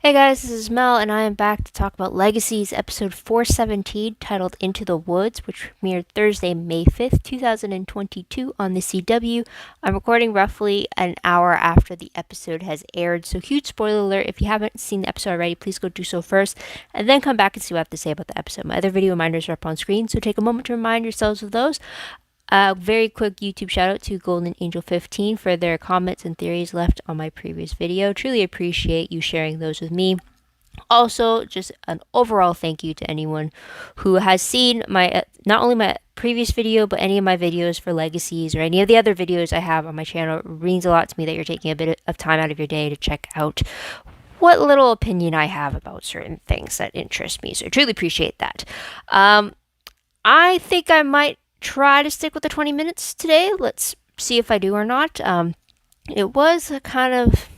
Hey guys, this is Mel, and I am back to talk about Legacies episode 417, titled Into the Woods, which premiered Thursday, May 5th, 2022 on the CW. I'm recording roughly an hour after the episode has aired, so huge spoiler alert. If you haven't seen the episode already, please go do so first, and then come back and see what I have to say about the episode. My other video reminders are up on screen, so take a moment to remind yourselves of those. A very quick YouTube shout out to Golden Angel 15 for their comments and theories left on my previous video. Truly appreciate you sharing those with me. Also, just an overall thank you to anyone who has seen my not only my previous video but any of my videos for Legacies or any of the other videos I have on my channel. It means a lot to me that you're taking a bit of time out of your day to check out what little opinion I have about certain things that interest me. So I truly appreciate that. I think I might try to stick with the 20 minutes today. Let's see if I do or not. It was a kind of,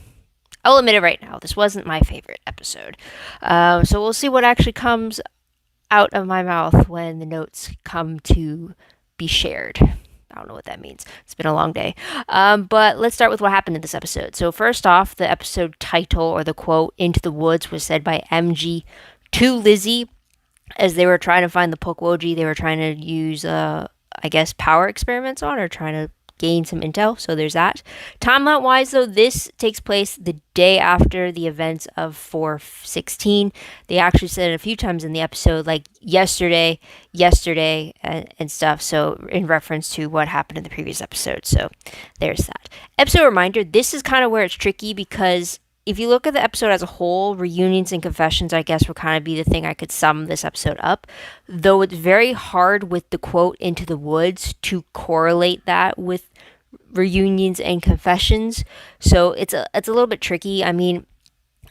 I'll admit it right now, this wasn't my favorite episode. So we'll see what actually comes out of my mouth when the notes come to be shared. I don't know what that means. It's been a long day. But let's start with what happened in this episode. So first off, the episode title, or the quote, "Into the Woods," was said by MG to Lizzie as they were trying to find the Pokwoji. They were trying to use I guess power experiments on, or trying to gain some intel. So there's that. Timeline wise though, this takes place the day after the events of 416. They actually said it a few times in the episode, like yesterday, and stuff. So in reference to what happened in the previous episode. So there's that. Episode reminder, this is kind of where it's tricky, because if you look at the episode as a whole, reunions and confessions, I guess, would kind of be the thing I could sum this episode up. Though it's very hard with the quote "into the woods" to correlate that with reunions and confessions. So it's a little bit tricky. I mean,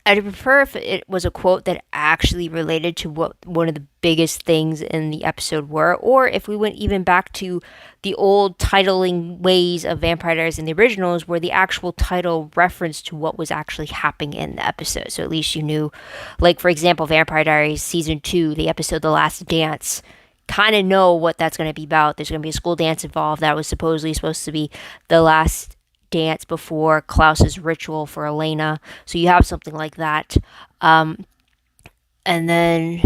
I'd prefer if it was a quote that actually related to what one of the biggest things in the episode were, or if we went even back to the old titling ways of Vampire Diaries in the originals, where the actual title referenced to what was actually happening in the episode. So at least you knew, like for example, Vampire Diaries Season 2, the episode The Last Dance, kind of know what that's going to be about. There's going to be a school dance involved that was supposedly supposed to be the last dance before Klaus's ritual for Elena. So you have something like that. And then,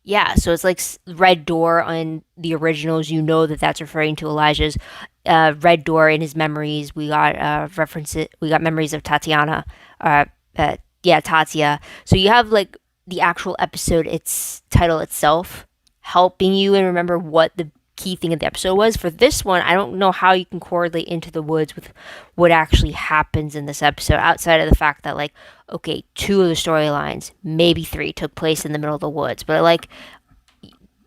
yeah, so it's like Red Door on the originals. You know that that's referring to Elijah's Red Door in his memories. We got references. We got memories of Tatiana. Tatia. So you have like the actual episode, its title itself, helping you and remember what the key thing of the episode was. For this one, I don't know how you can correlate Into the Woods with what actually happens in this episode, outside of the fact that, like, okay, 2 of the storylines, maybe 3, took place in the middle of the woods, but like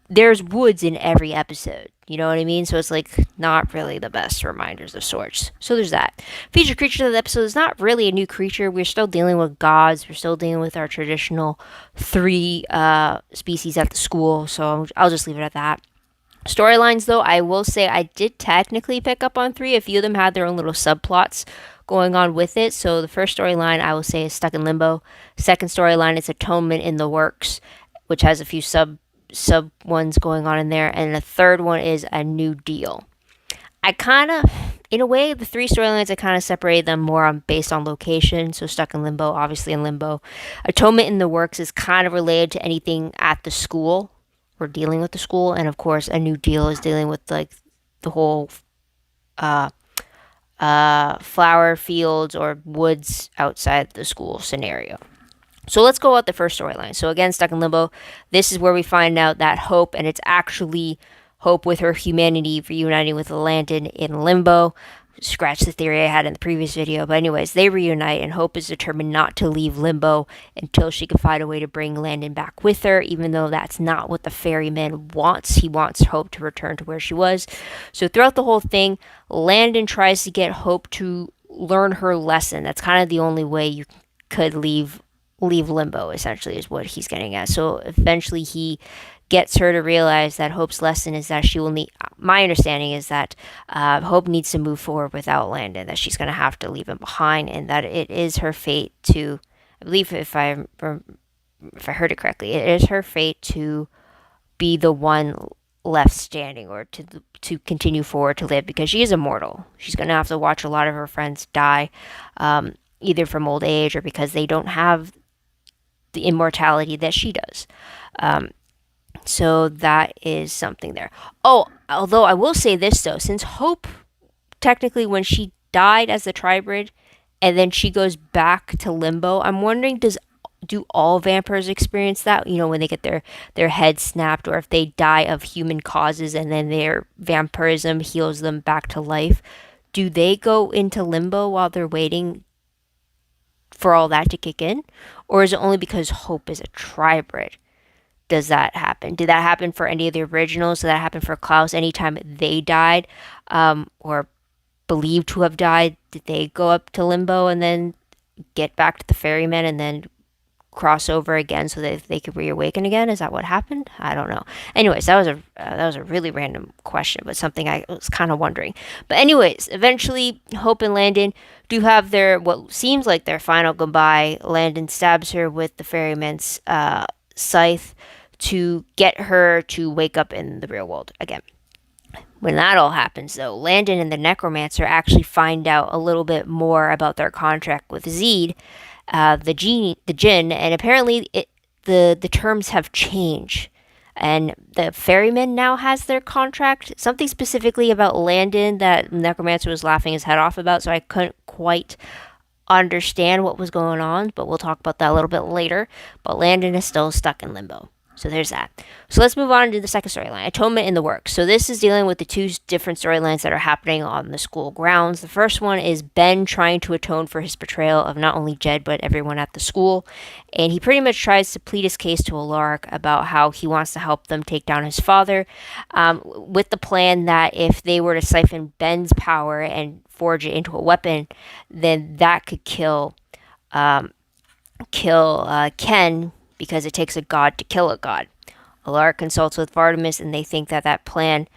there's woods in every episode, you know what I mean? So it's like not really the best reminders of sorts. So there's that. Featured creature of the episode is not really a new creature. We're still dealing with gods. We're still dealing with our traditional 3 species at the school. So I'll just leave it at that. Storylines, though, I will say I did technically pick up on 3. A few of them had their own little subplots going on with it. So the first storyline I will say is Stuck in Limbo. Second storyline is Atonement in the Works, which has a few sub ones going on in there. And the third one is A New Deal. I kind of, in a way, the 3 storylines, I kind of separated them more based on location. So Stuck in Limbo, obviously in Limbo. Atonement in the Works is kind of related to anything at the school. We're dealing with the school, and of course A New Deal is dealing with like the whole flower fields or woods outside the school scenario. So let's go out the first storyline. So again, Stuck in Limbo, this is where we find out that Hope, and it's actually Hope with her humanity reuniting with Landon in Limbo. Scratch the theory I had in the previous video. But anyways, they reunite, and Hope is determined not to leave Limbo until she can find a way to bring Landon back with her, even though that's not what the ferryman wants. He wants Hope to return to where she was. So throughout the whole thing, Landon tries to get Hope to learn her lesson. That's kind of the only way you could leave Limbo, essentially, is what he's getting at. So eventually he gets her to realize that Hope's lesson is that she will need, my understanding is that Hope needs to move forward without Landon, that she's going to have to leave him behind, and that it is her fate to, I believe if I heard it correctly, it is her fate to be the one left standing, or to continue forward to live, because she is immortal. She's going to have to watch a lot of her friends die, either from old age or because they don't have the immortality that she does. So that is something there. Oh, although I will say this though, since Hope, technically when she died as the tribrid and then she goes back to limbo, I'm wondering, do all vampires experience that? You know, when they get their head snapped, or if they die of human causes and then their vampirism heals them back to life, do they go into limbo while they're waiting for all that to kick in? Or is it only because Hope is a tribrid? Does that happen? Did that happen for any of the originals? Did that happen for Klaus anytime they died, or believed to have died? Did they go up to limbo and then get back to the ferryman and then cross over again so that they could reawaken again? Is that what happened? I don't know. Anyways, that was a really random question, but something I was kind of wondering. But anyways, eventually Hope and Landon do have their what seems like their final goodbye. Landon stabs her with the ferryman's scythe to get her to wake up in the real world again. When that all happens, though, Landon and the necromancer actually find out a little bit more about their contract with Zed, the djinn, and apparently the terms have changed. And the ferryman now has their contract. Something specifically about Landon that necromancer was laughing his head off about, so I couldn't quite understand what was going on, but we'll talk about that a little bit later. But Landon is still stuck in limbo. So there's that. So let's move on to the second storyline, Atonement in the Works. So this is dealing with the two different storylines that are happening on the school grounds. The first one is Ben trying to atone for his betrayal of not only Jed, but everyone at the school. And he pretty much tries to plead his case to Alaric about how he wants to help them take down his father, with the plan that if they were to siphon Ben's power and forge it into a weapon, then that could kill Ken, because it takes a god to kill a god. Alaric consults with Vardamus, and they think that that plan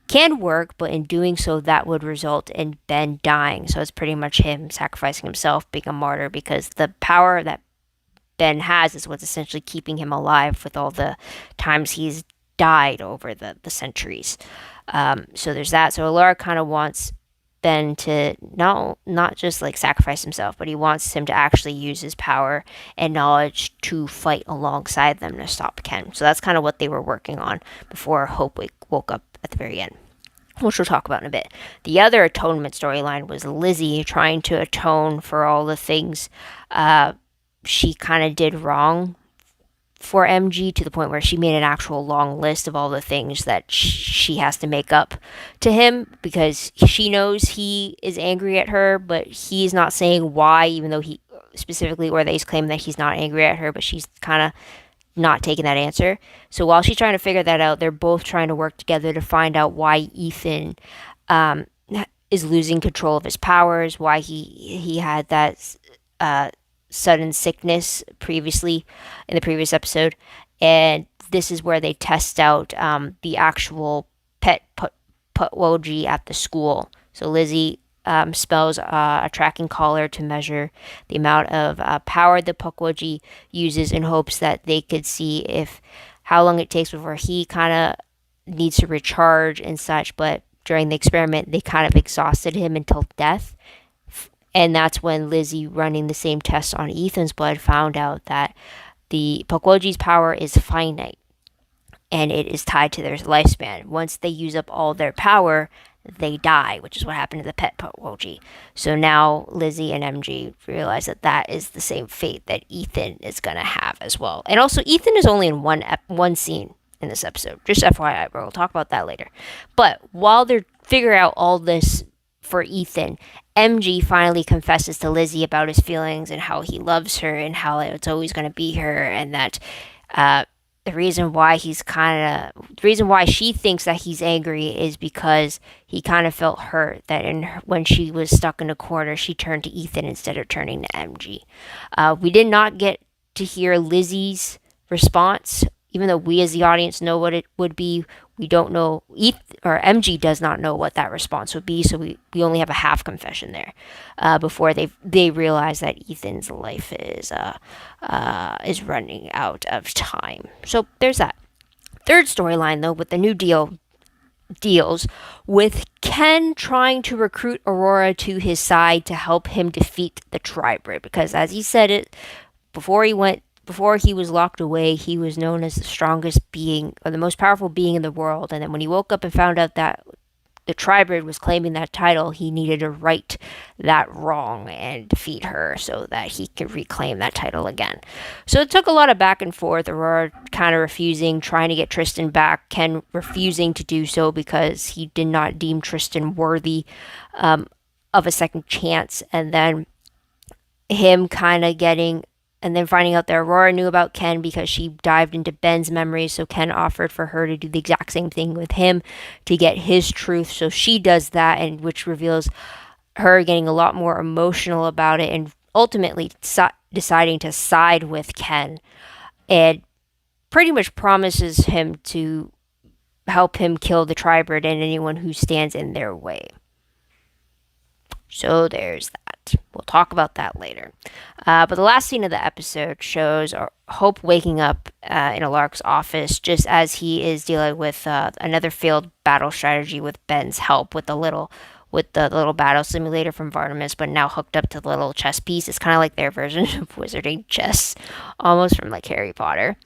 can work, but in doing so, that would result in Ben dying. So it's pretty much him sacrificing himself, being a martyr, because the power that Ben has is what's essentially keeping him alive with all the times he's died over the centuries. So there's that. So Alaric kind of wants Ben to not just like sacrifice himself, but he wants him to actually use his power and knowledge to fight alongside them to stop Ken. So that's kind of what they were working on before Hope woke up at the very end, which we'll talk about in a bit. The other atonement storyline was Lizzie trying to atone for all the things she kind of did wrong for MG, to the point where she made an actual long list of all the things that she has to make up to him, because she knows he is angry at her, but he's not saying why, even though he specifically, or they claim that he's not angry at her, but she's kind of not taking that answer. So while she's trying to figure that out, they're both trying to work together to find out why Ethan is losing control of his powers, why he had that sudden sickness previously in the previous episode. And this is where they test out the actual pet Pukwudgie at the school. So Lizzie spells a tracking collar to measure the amount of power the Pukwudgie uses, in hopes that they could see how long it takes before he kind of needs to recharge and such. But during the experiment, they kind of exhausted him until death. And that's when Lizzie, running the same tests on Ethan's blood, found out that the Pukwudgie's power is finite, and it is tied to their lifespan. Once they use up all their power, they die, which is what happened to the pet Pukwudgie. So now Lizzie and MG realize that that is the same fate that Ethan is going to have as well. And also, Ethan is only in one scene in this episode. Just FYI, we'll talk about that later. But while they're figuring out all this for Ethan, MG finally confesses to Lizzie about his feelings and how he loves her and how it's always going to be her, and that the reason why she thinks that he's angry is because he kind of felt hurt that when she was stuck in a corner, she turned to Ethan instead of turning to MG. We did not get to hear Lizzie's response, even though we as the audience know what it would be. We don't know, MG does not know what that response would be, so we only have a half confession there before they realize that Ethan's life is running out of time. So there's that. Third storyline, though, with the new deals with Ken trying to recruit Aurora to his side to help him defeat the Tribrid, because as he said it before he went before he was locked away, he was known as the strongest being or the most powerful being in the world. And then when he woke up and found out that the Tribrid was claiming that title, he needed to right that wrong and defeat her so that he could reclaim that title again. So it took a lot of back and forth. Aurora kind of refusing, trying to get Tristan back, Ken refusing to do so because he did not deem Tristan worthy of a second chance, and then him kind of getting and then finding out that Aurora knew about Ken because she dived into Ben's memories. So Ken offered for her to do the exact same thing with him to get his truth. So she does that, and which reveals her getting a lot more emotional about it and ultimately deciding to side with Ken, and pretty much promises him to help him kill the Tribrid and anyone who stands in their way. So there's that. We'll talk about that later. But the last scene of the episode shows Hope waking up in Alarc's office just as he is dealing with another failed battle strategy with Ben's help with the little battle simulator from Vardamus, but now hooked up to the little chess piece. It's kind of like their version of wizarding chess, almost from like Harry Potter.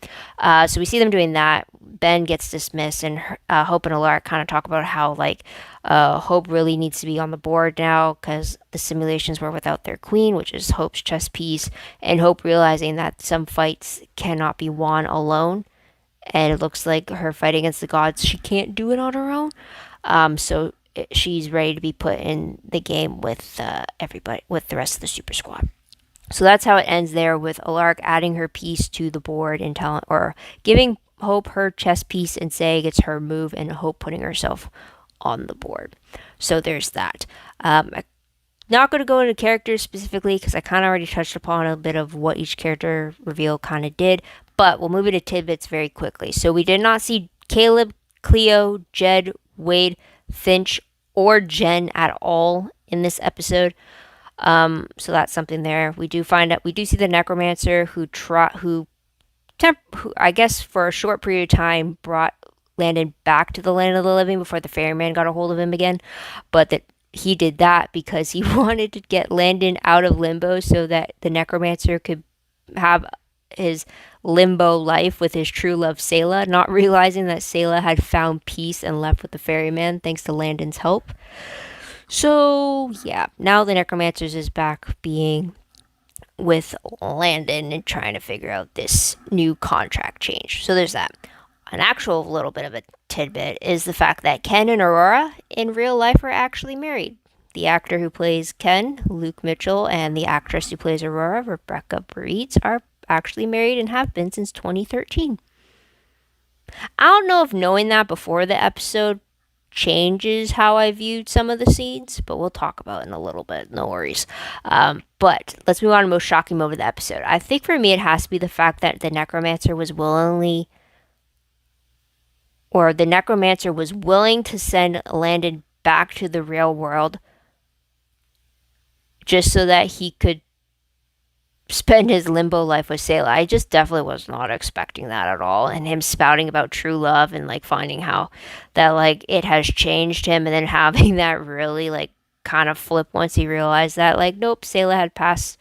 So we see them doing that. Ben gets dismissed, and Hope and Alarc kind of talk about how like Hope really needs to be on the board now because the simulations were without their queen, which is Hope's chess piece, and Hope realizing that some fights cannot be won alone, and it looks like her fight against the gods, she can't do it on her own. So she's ready to be put in the game with everybody, with the rest of the super squad. So that's how it ends there, with Alarc adding her piece to the board and giving Hope her chess piece and saying it's her move, and Hope putting herself on the board. So there's that. I'm not going to go into characters specifically because I kind of already touched upon a bit of what each character reveal kind of did, but we'll move into tidbits very quickly. So we did not see Caleb, Cleo, Jed, Wade, Finch, or Jen at all in this episode. So that's something there. We do see the necromancer who I guess for a short period of time brought Landon back to the land of the living before the ferryman got a hold of him again, but that he did that because he wanted to get Landon out of limbo so that the necromancer could have his limbo life with his true love Selah, not realizing that Selah had found peace and left with the ferryman thanks to Landon's help. So yeah, now the necromancer is back being with Landon and trying to figure out this new contract change. So there's that. An actual little bit of a tidbit is the fact that Ken and Aurora in real life are actually married. The actor who plays Ken, Luke Mitchell, and the actress who plays Aurora, Rebecca Breeds, are actually married and have been since 2013. I don't know if knowing that before the episode changes how I viewed some of the scenes, but we'll talk about it in a little bit. No worries. But let's move on to the most shocking moment of the episode. I think for me it has to be the fact that the necromancer was willing to send Landon back to the real world just so that he could spend his limbo life with Selah. I just definitely was not expecting that at all. And him spouting about true love and like finding how that like it has changed him, and then having that really like kind of flip once he realized that like nope, Selah had passed,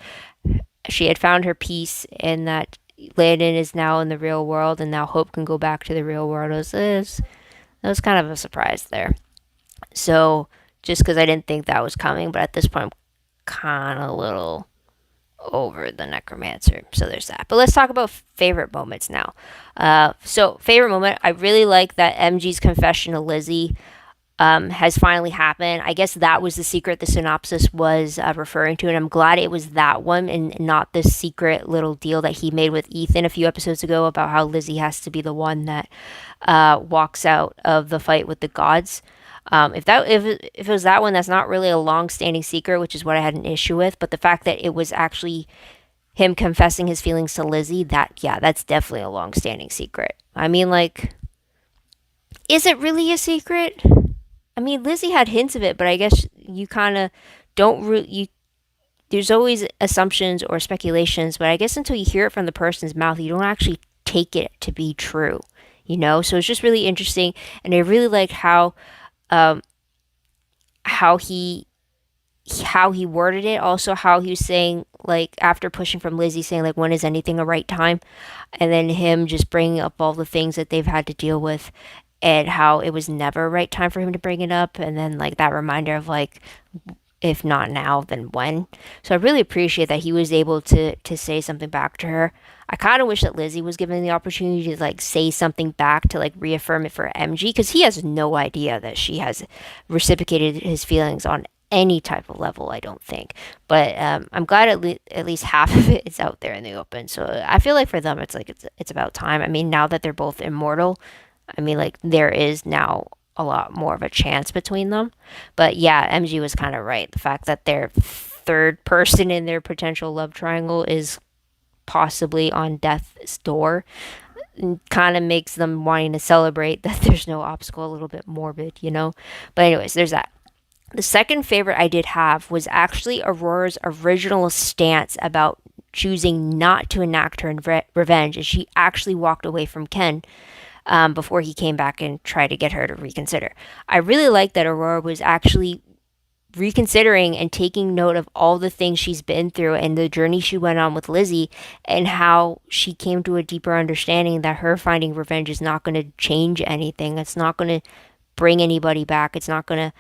she had found her peace, and that Landon is now in the real world, and now Hope can go back to the real world. That was kind of a surprise there. So just because I didn't think that was coming, but at this point I'm kind of a little over the necromancer. So there's that. But let's talk about favorite moments now. So favorite moment, I really like that MG's confession to Lizzie has finally happened. I guess that was the secret the synopsis was referring to, and I'm glad it was that one and not this secret little deal that he made with Ethan a few episodes ago about how Lizzie has to be the one that walks out of the fight with the gods. If it was that one, that's not really a long-standing secret, which is what I had an issue with. But the fact that it was actually him confessing his feelings to Lizzie, that's definitely a long-standing secret. I mean, like, is it really a secret? I mean, Lizzie had hints of it, but I guess you kind of there's always assumptions or speculations, but I guess until you hear it from the person's mouth, you don't actually take it to be true, So it's just really interesting, and I really like how he worded it. Also, how he was saying like after pushing from Lizzie saying like when is anything a right time, and then him just bringing up all the things that they've had to deal with and how it was never a right time for him to bring it up, and then like that reminder of like if not now, then when. So I really appreciate that he was able to say something back to her. I kind of wish that Lizzie was given the opportunity to like say something back to like reaffirm it for MG, because he has no idea that she has reciprocated his feelings on any type of level, I don't think. But I'm glad at least half of it is out there in the open. So I feel like for them, it's like it's about time. I mean, now that they're both immortal, I mean, like there is now a lot more of a chance between them. But yeah, MG was kind of right. The fact that their third person in their potential love triangle is possibly on death's door kind of makes them wanting to celebrate that there's no obstacle a little bit morbid, you know? But anyways, there's that. The second favorite I did have was actually Aurora's original stance about choosing not to enact her revenge, and she actually walked away from Ken before he came back and tried to get her to reconsider. I really like that Aurora was actually reconsidering and taking note of all the things she's been through and the journey she went on with Lizzie, and how she came to a deeper understanding that her finding revenge is not going to change anything. It's not going to bring anybody back. It's not going to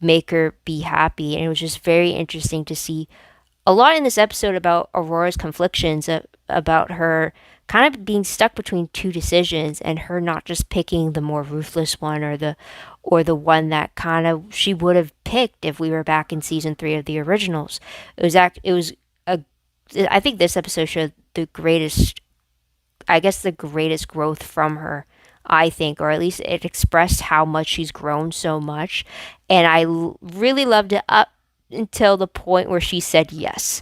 make her be happy. And it was just very interesting to see a lot in this episode about Aurora's conflictions, about her kind of being stuck between two decisions and her not just picking the more ruthless one or the one that kind of she would have picked if we were back in season 3 of the originals. I think this episode showed the greatest growth from her, I think, or at least it expressed how much she's grown so much. And I really loved it up until the point where she said yes,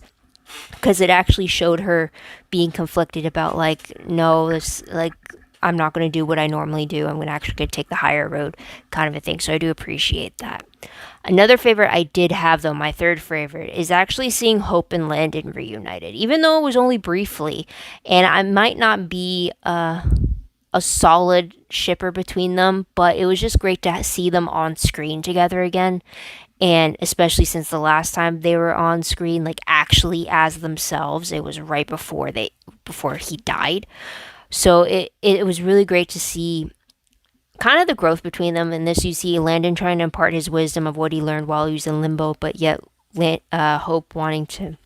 because it actually showed her being conflicted about like, no, this, like, I'm not going to do what I normally do. I'm going to actually take the higher road, kind of a thing. So I do appreciate that. Another favorite I did have, though, my third favorite, is actually seeing Hope and Landon reunited, even though it was only briefly. And I might not be a solid shipper between them, but it was just great to see them on screen together again. And especially since the last time they were on screen, like actually as themselves, it was right before he died. So it was really great to see kind of the growth between them. In this, you see Landon trying to impart his wisdom of what he learned while he was in limbo, but yet Hope wanting to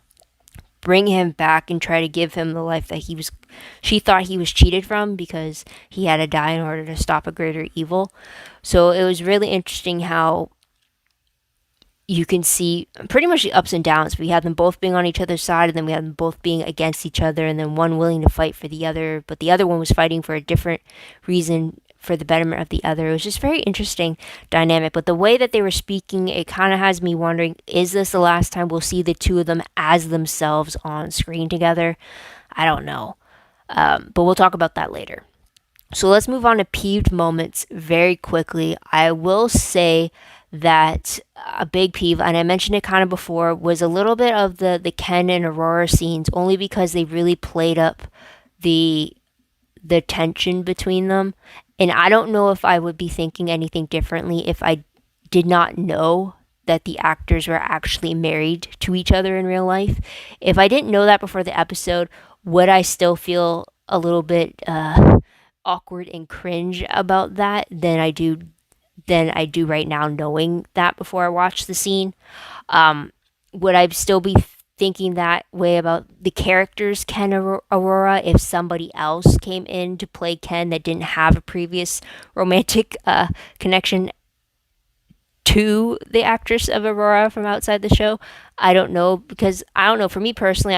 bring him back and try to give him the life that she thought he was cheated from, because he had to die in order to stop a greater evil. So it was really interesting how you can see pretty much the ups and downs. We had them both being on each other's side, and then we had them both being against each other, and then one willing to fight for the other, but the other one was fighting for a different reason, for the betterment of the other. It was just very interesting dynamic. But the way that they were speaking, it kind of has me wondering, is this the last time we'll see the two of them as themselves on screen together? I don't know. But we'll talk about that later. So let's move on to peeved moments very quickly. I will say that a big peeve, and I mentioned it kind of before, was a little bit of the Ken and Aurora scenes, only because they really played up the tension between them. And I don't know if I would be thinking anything differently if I did not know that the actors were actually married to each other in real life. If I didn't know that before the episode, would I still feel a little bit awkward and cringe about that than I do right now, knowing that before I watch the scene? Would I still be thinking that way about the characters Ken and Aurora if somebody else came in to play Ken that didn't have a previous romantic connection to the actress of Aurora from outside the show? I don't know, because I don't know, for me personally,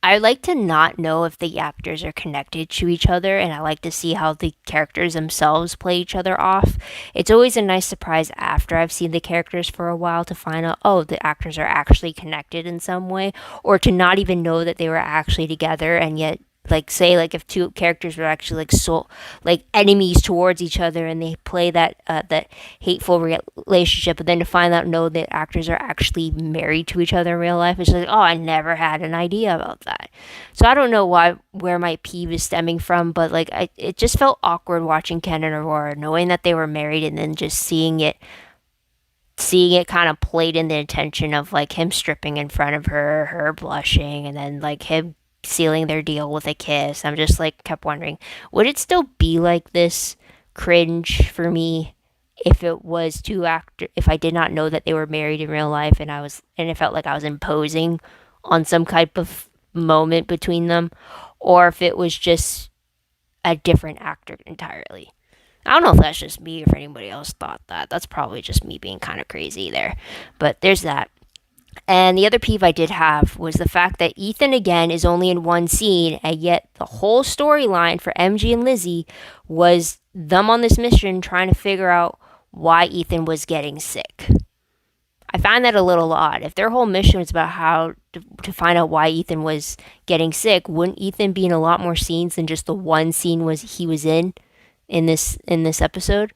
I like to not know if the actors are connected to each other, and I like to see how the characters themselves play each other off. It's always a nice surprise after I've seen the characters for a while to find out, oh, the actors are actually connected in some way, or to not even know that they were actually together, and yet, like, say, like, if two characters were actually like enemies towards each other, and they play that hateful relationship, but then to find out, no, the actors are actually married to each other in real life, it's like, oh, I never had an idea about that. So I don't know where my peeve is stemming from, but like, it just felt awkward watching Ken and Aurora, knowing that they were married, and then just seeing it seeing it kind of played in the intention of like him stripping in front of her, her blushing, and then like him sealing their deal with a kiss. I'm just like kept wondering, would it still be like this cringe for me if it was two actor if I did not know that they were married in real life and it felt like I was imposing on some type of moment between them, or if it was just a different actor entirely. I don't know if that's just me or if anybody else thought that. That's probably just me being kind of crazy there. But there's that. And the other peeve I did have was the fact that Ethan again is only in one scene, and yet the whole storyline for MG and Lizzie was them on this mission trying to figure out why Ethan was getting sick. I find that a little odd. If their whole mission was about how to find out why Ethan was getting sick, wouldn't Ethan be in a lot more scenes than just the one scene he was in this episode?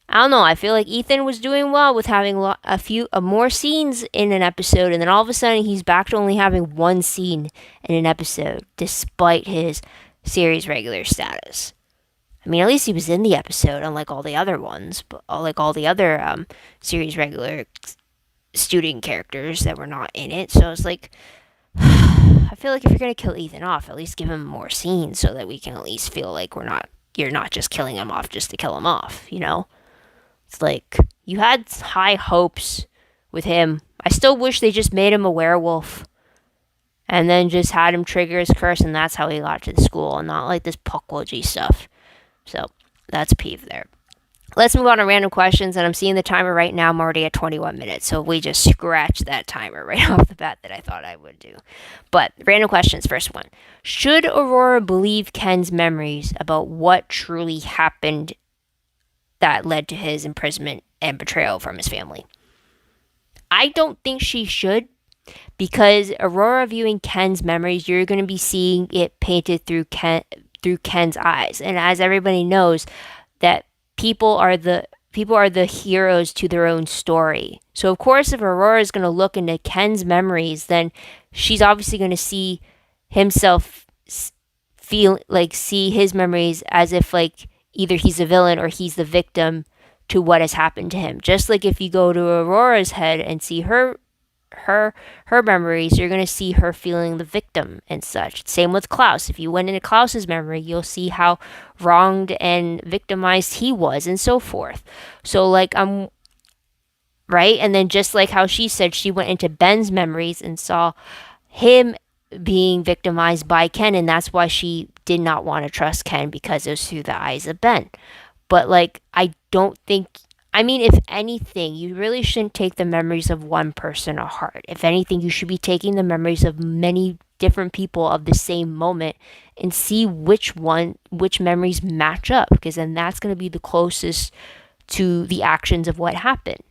I don't know. I feel like Ethan was doing well with having a few more scenes in an episode, and then all of a sudden he's back to only having one scene in an episode, despite his series regular status. I mean, at least he was in the episode, unlike all the other ones, but like all the other series regular student characters that were not in it. So it's like, I feel like if you're gonna kill Ethan off, at least give him more scenes so that we can at least feel like you're not just killing him off just to kill him off, you know? It's like, you had high hopes with him. I still wish they just made him a werewolf and then just had him trigger his curse, and that's how he got to the school, and not like this Pucklogy stuff. So, that's a peeve there. Let's move on to random questions, and I'm seeing the timer right now. I'm already at 21 minutes, so we just scratched that timer right off the bat that I thought I would do. But, random questions, first one. Should Aurora believe Ken's memories about what truly happened that led to his imprisonment and betrayal from his family? I don't think she should, because Aurora viewing Ken's memories, you're going to be seeing it painted through Ken's eyes. And as everybody knows, that people are the heroes to their own story. So of course, if Aurora is going to look into Ken's memories, then she's obviously going to see himself see his memories as if like either he's a villain or he's the victim to what has happened to him. Just like if you go to Aurora's head and see her memories, you're going to see her feeling the victim and such. Same with Klaus. If you went into Klaus's memory, you'll see how wronged and victimized he was and so forth. So like right? And then just like how she said she went into Ben's memories and saw him being victimized by Ken, and that's why she did not want to trust Ken, because it was through the eyes of Ben. But like, I don't think, I mean, if anything, you really shouldn't take the memories of one person to heart. If anything, you should be taking the memories of many different people of the same moment and see which memories match up, because then that's going to be the closest to the actions of what happened.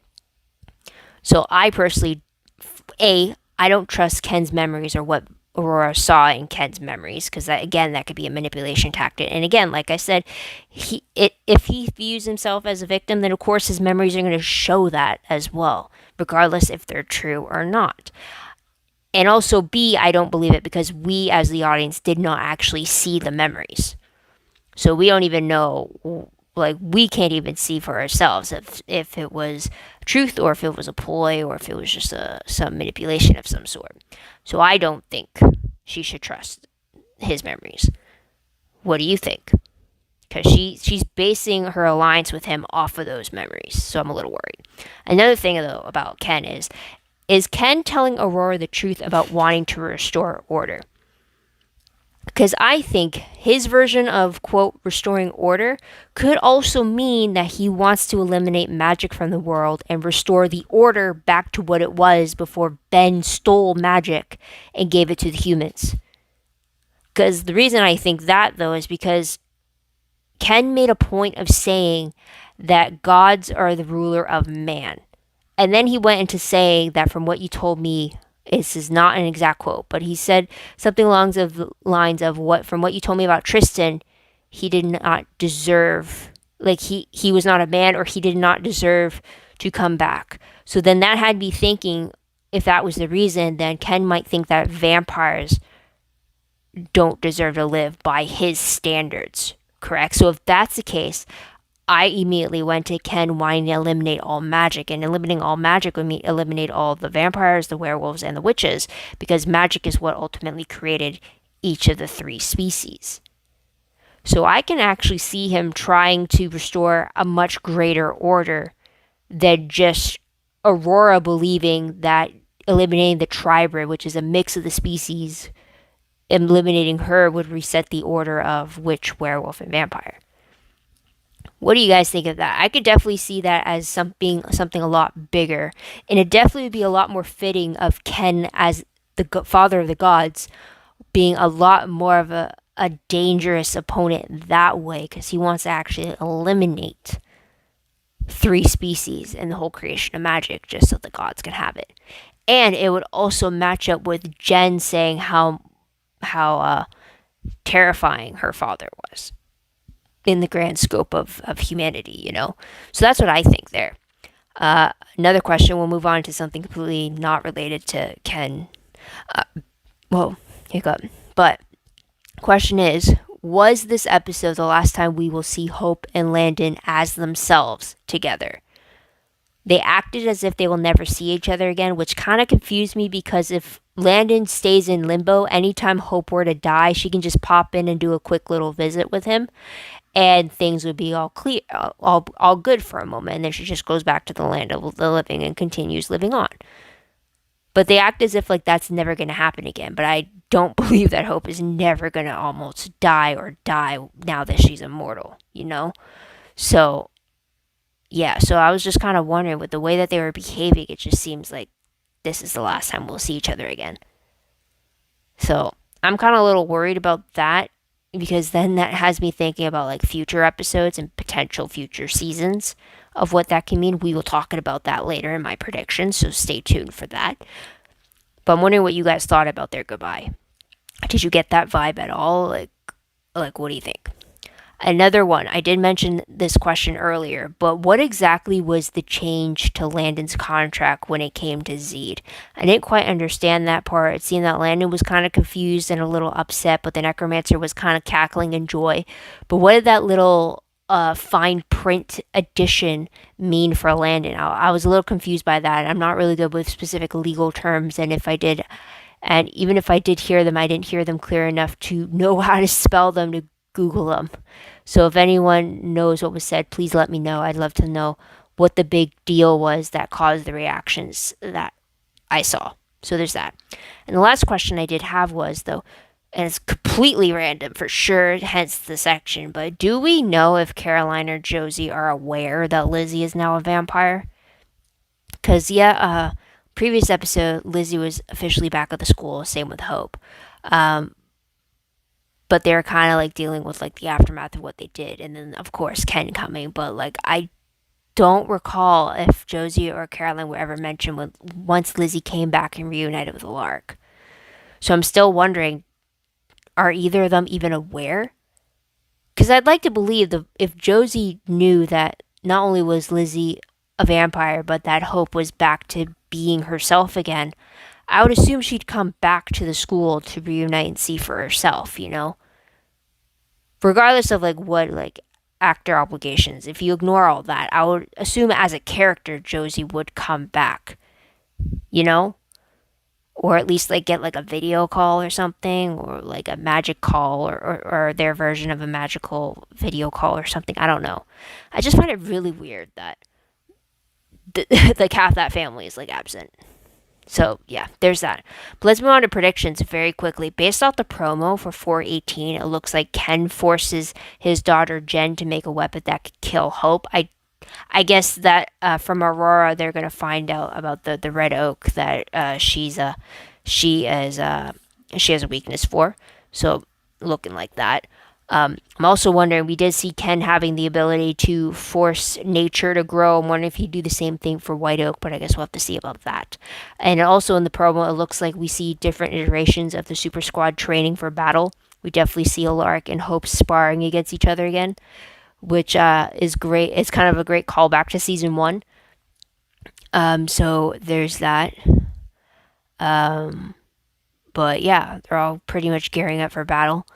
So I personally, I don't trust Ken's memories or what Aurora saw in Ken's memories, because that could be a manipulation tactic. And again, like I said, if he views himself as a victim, then of course his memories are going to show that as well, regardless if they're true or not. And also B, I don't believe it, because we as the audience did not actually see the memories. So we don't even know, like we can't even see for ourselves if it was truth or if it was a ploy or if it was just some manipulation of some sort. So I don't think she should trust his memories. What do you think? Because she's basing her alliance with him off of those memories. So I'm a little worried. Another thing, though, about Ken is Ken telling Aurora the truth about wanting to restore order? Because I think his version of, quote, restoring order could also mean that he wants to eliminate magic from the world and restore the order back to what it was before Ben stole magic and gave it to the humans. Because the reason I think that, though, is because Ken made a point of saying that gods are the ruler of man. And then he went into saying that from what you told me, this is not an exact quote, but he said something along the lines of from what you told me about Tristan, he did not deserve, like he was not a man, or he did not deserve to come back. So then that had me thinking, if that was the reason, then Ken might think that vampires don't deserve to live by his standards, correct? So if that's the case, I immediately went to Ken wanting to eliminate all magic, and eliminating all magic would mean eliminate all the vampires, the werewolves, and the witches, because magic is what ultimately created each of the three species. So I can actually see him trying to restore a much greater order than just Aurora believing that eliminating the tribrid, which is a mix of the species, eliminating her would reset the order of witch, werewolf, and vampire. What do you guys think of that? I could definitely see that as something a lot bigger, and it definitely would be a lot more fitting of Ken as the father of the gods being a lot more of a dangerous opponent that way, because he wants to actually eliminate three species in the whole creation of magic just so the gods can have it. And it would also match up with Jen saying how terrifying her father was in the grand scope of humanity, you know? So that's what I think there. Another question, we'll move on to something completely not related to Ken. Whoa, hiccup. But question is, was this episode the last time we will see Hope and Landon as themselves together? They acted as if they will never see each other again, which kind of confused me, because if Landon stays in limbo, anytime Hope were to die, she can just pop in and do a quick little visit with him, and things would be all clear, all good for a moment, and then she just goes back to the land of the living and continues living on. But they act as if like that's never going to happen again. But I don't believe that Hope is never going to almost die now that she's immortal, you know? So, yeah, so I was just kind of wondering, with the way that they were behaving, it just seems like this is the last time we'll see each other again. So, I'm kind of a little worried about that, because then that has me thinking about like future episodes and potential future seasons of what that can mean. We will talk about that later in my predictions, so stay tuned for that. But I'm wondering what you guys thought about their goodbye. Did you get that vibe at all? Like what do you think? Another one, I did mention this question earlier, but what exactly was the change to Landon's contract when it came to Zed? I didn't quite understand that part. It seemed that Landon was kind of confused and a little upset, but the necromancer was kind of cackling in joy. But what did that little fine print addition mean for Landon? I was a little confused by that. I'm not really good with specific legal terms, and even if I did hear them, I didn't hear them clear enough to know how to spell them, to Google them. So if anyone knows what was said, please let me know. I'd love to know what the big deal was that caused the reactions that I saw. So there's that. And the last question I did have was, though, and it's completely random for sure, hence the section, but do we know if Caroline or Josie are aware that Lizzie is now a vampire? Because, previous episode, Lizzie was officially back at the school, same with Hope. But they're kind of like dealing with like the aftermath of what they did, and then of course Ken coming. But like I don't recall if Josie or Caroline were ever mentioned once Lizzie came back and reunited with Lark. So I'm still wondering, are either of them even aware? Because I'd like to believe if Josie knew that not only was Lizzie a vampire, but that Hope was back to being herself again, I would assume she'd come back to the school to reunite and see for herself, you know? Regardless of like what like actor obligations, if you ignore all that, I would assume as a character Josie would come back, you know? Or at least like get like a video call or something, or like a magic call, or their version of a magical video call or something. I don't know. I just find it really weird that like half that family is like absent. So, yeah, there's that. But let's move on to predictions very quickly. Based off the promo for 418, it looks like Ken forces his daughter Jen to make a weapon that could kill Hope. I guess that from Aurora, they're going to find out about the red oak that she has a weakness for. So, looking like that. I'm also wondering, we did see Ken having the ability to force nature to grow. I'm wondering if he'd do the same thing for White Oak, but I guess we'll have to see about that. And also in the promo, it looks like we see different iterations of the Super Squad training for battle. We definitely see Lark and Hope sparring against each other again, which is great. It's kind of a great callback to season 1. So there's that. But yeah, they're all pretty much gearing up for battle.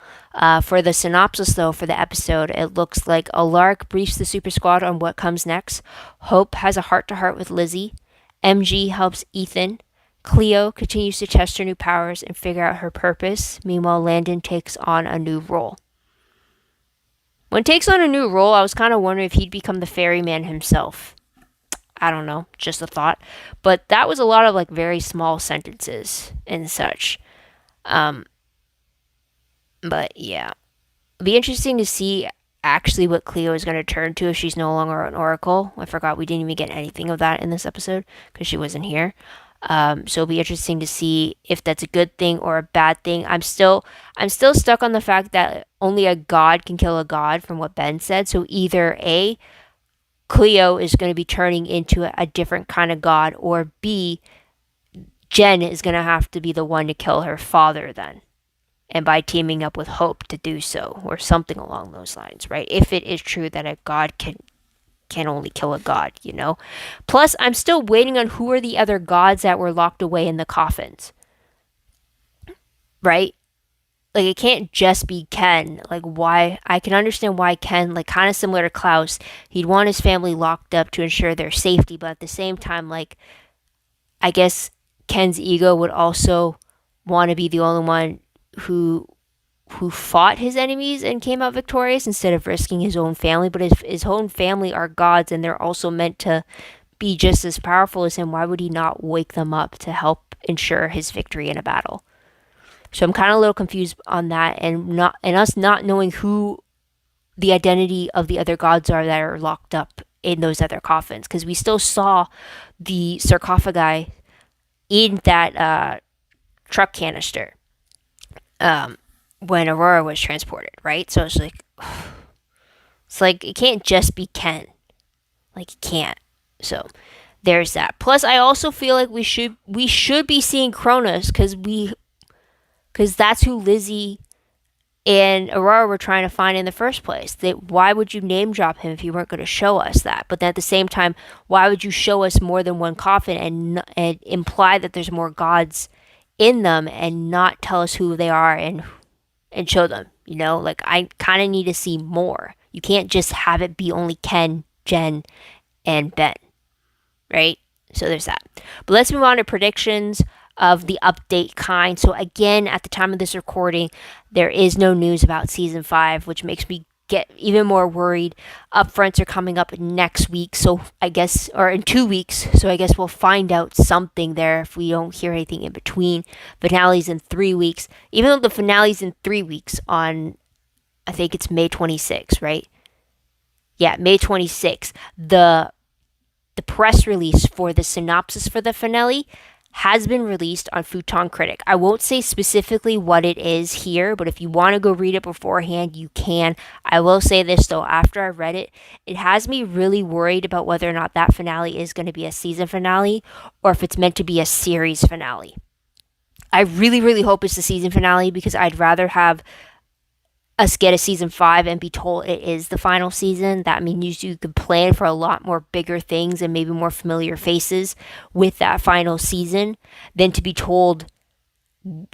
For the synopsis, though, for the episode, it looks like Alark briefs the Super Squad on what comes next. Hope has a heart to heart with Lizzie. MG helps Ethan. Cleo continues to test her new powers and figure out her purpose. Meanwhile, Landon takes on a new role. When he takes on a new role, I was kind of wondering if he'd become the ferryman himself. I don't know, just a thought. But that was a lot of like very small sentences and such. But yeah, it'd be interesting to see actually what Cleo is going to turn to if she's no longer an Oracle. I forgot we didn't even get anything of that in this episode because she wasn't here. So it'll be interesting to see if that's a good thing or a bad thing. I'm still stuck on the fact that only a god can kill a god, from what Ben said. So either A, Cleo is going to be turning into a different kind of god, or B, Jen is going to have to be the one to kill her father then, and by teaming up with Hope to do so, or something along those lines, right? If it is true that a god can only kill a god, you know? Plus, I'm still waiting on who are the other gods that were locked away in the coffins, right? Like, it can't just be Ken. Like, why? I can understand why Ken, like, kind of similar to Klaus, he'd want his family locked up to ensure their safety, but at the same time, like, I guess Ken's ego would also want to be the only one who fought his enemies and came out victorious instead of risking his own family. But if his own family are gods and they're also meant to be just as powerful as him, why would he not wake them up to help ensure his victory in a battle? So I'm kind of a little confused on that, and us not knowing who the identity of the other gods are that are locked up in those other coffins, because we still saw the sarcophagi in that truck canister when Aurora was transported, right? So it's like it can't just be Ken, like it can't. So there's that. Plus, I also feel like we should be seeing Cronus because that's who Lizzie and Aurora were trying to find in the first place. Why would you name drop him if you weren't going to show us that? But then at the same time, why would you show us more than one coffin and imply that there's more gods in them and not tell us who they are and show them? You know, like I kind of need to see more. You can't just have it be only Ken, Jen, and Ben, right? So there's that. But let's move on to predictions of the update kind. So again, at the time of this recording, there is no news about season 5, which makes me get even more worried. Upfronts are coming up next week, so I guess, or in 2 weeks, so I guess we'll find out something there if we don't hear anything in between. Finale's in 3 weeks, even though the finale's in 3 weeks on, I think it's May 26th, right? Yeah, May 26th. The press release for the synopsis for the finale has been released on Futon Critic. I won't say specifically what it is here, but if you want to go read it beforehand, you can. I will say this though, after I read it, it has me really worried about whether or not that finale is going to be a season finale or if it's meant to be a series finale. I really, really hope it's the season finale because I'd rather have us get a season 5 and be told it is the final season. That means you could plan for a lot more bigger things and maybe more familiar faces with that final season than to be told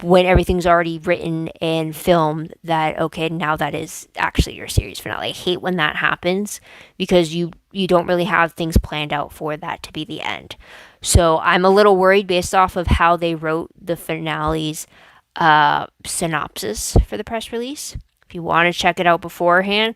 when everything's already written and filmed that, okay, now that is actually your series finale. I hate when that happens because you don't really have things planned out for that to be the end. So I'm a little worried based off of how they wrote the finale's synopsis for the press release. If you want to check it out beforehand,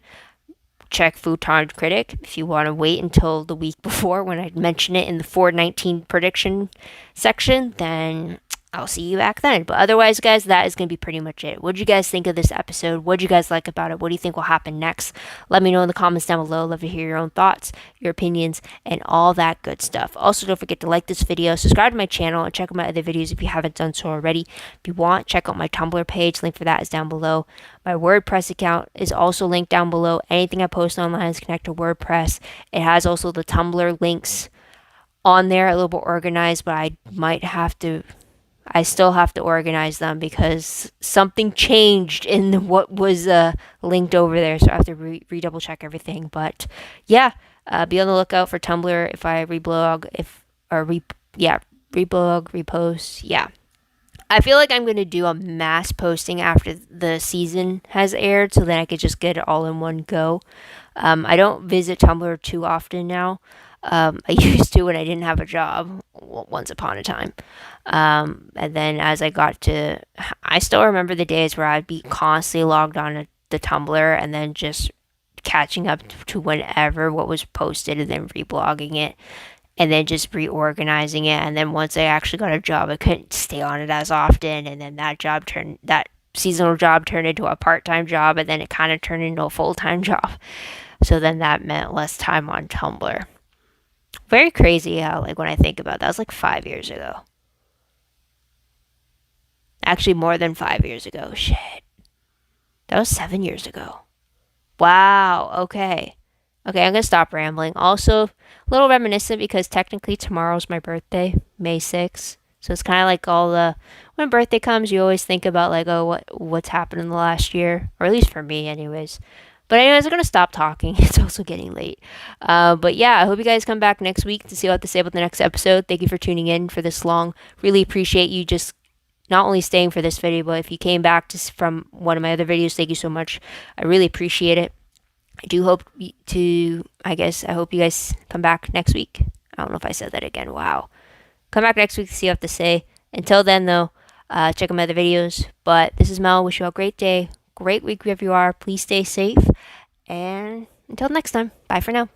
check Futon Critic. If you want to wait until the week before when I mention it in the 419 prediction section, then I'll see you back then. But otherwise, guys, that is going to be pretty much it. What did you guys think of this episode? What did you guys like about it? What do you think will happen next? Let me know in the comments down below. Love to hear your own thoughts, your opinions, and all that good stuff. Also, don't forget to like this video, subscribe to my channel, and check out my other videos if you haven't done so already. If you want, check out my Tumblr page. Link for that is down below. My WordPress account is also linked down below. Anything I post online is connected to WordPress. It has also the Tumblr links on there, a little bit organized, but I still have to organize them because something changed in what was linked over there, so I have to redouble check everything. But yeah, be on the lookout for Tumblr if I reblog, reblog, repost. Yeah, I feel like I'm gonna do a mass posting after the season has aired, so then I could just get it all in one go. I don't visit Tumblr too often now. I used to when I didn't have a job once upon a time. And then as I got to, I still remember the days where I'd be constantly logged on to the Tumblr and then just catching up to whenever what was posted and then reblogging it and then just reorganizing it. And then once I actually got a job, I couldn't stay on it as often. And then that seasonal job turned into a part-time job, and then it kind of turned into a full-time job. So then that meant less time on Tumblr. Very crazy how, like, when I think about that was like 5 years ago. Actually, more than 5 years ago. Shit. That was 7 years ago. Wow. Okay. Okay, I'm gonna stop rambling. Also, a little reminiscent because technically tomorrow's my birthday, May 6th. So it's kind of like all the when birthday comes, you always think about like, oh, what's happened in the last year, or at least for me, anyways. But anyways, I'm gonna stop talking. It's also getting late. But yeah, I hope you guys come back next week to see what I have to say about the next episode. Thank you for tuning in for this long. Really appreciate you just not only staying for this video, but if you came back from one of my other videos, thank you so much. I really appreciate it. I do hope I hope you guys come back next week. I don't know if I said that again. Wow. Come back next week to see what I have to say. Until then, though, check out my other videos. But this is Mel. Wish you all a great day, great week wherever you are. Please stay safe. And until next time, bye for now.